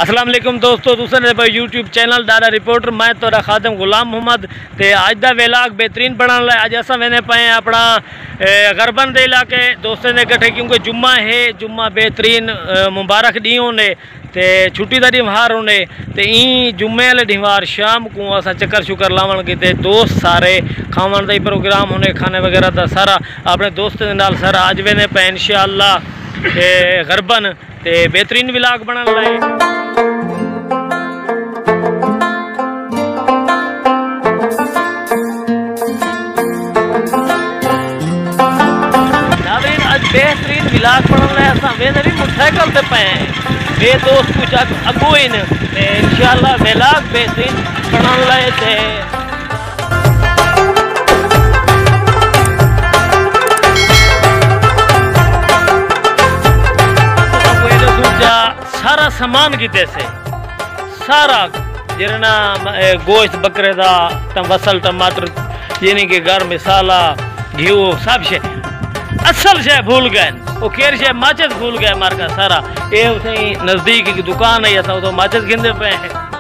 अस्सलाम वालेकुम दोस्तों, दूसरे भाई यूट्यूब चैनल दादा रिपोर्टर मैं तो खादम गुलाम मोहम्मद ते अज का वेलाग बेहतरीन बनाने लाए अज अस वेने पे अपना गरबन के इलाके दोस्तों ने कट्ठे क्योंकि जुम्मा है, जुम्मा बेहतरीन मुबारक डी होने ते छुट्टी का ॾींहुं होने ते ई जुम्मे वाले ॾींहुं शाम को अस चक्कर शुक्कर लावन किते दोस्त सारे खावन का ही प्रोग्राम होने खाने वगैरह का सारा अपने दोस्तों के नाल सारा अज वेने पे इंशाअल्लाह गरबन ते बेहतरीन विलाग बनाने लाए। बेहतरीन विलाग बनने लाए अस वे मोटरसाइकिल से पे हैं वे दोस्त कुछ अगो इन इंशाअल्लाह विलाग बेहतरीन बनाने लाए थे। सारा सामान किते से सारा जिरना गोश्त बकरे का वसल टमाटर यानी कि घर मसाला घी सब शे असल शे भूल गए वो केर शे माचिस भूल गए मार का सारा ये नज़दीक की दुकान है अस माचिस गिनते पे हैं।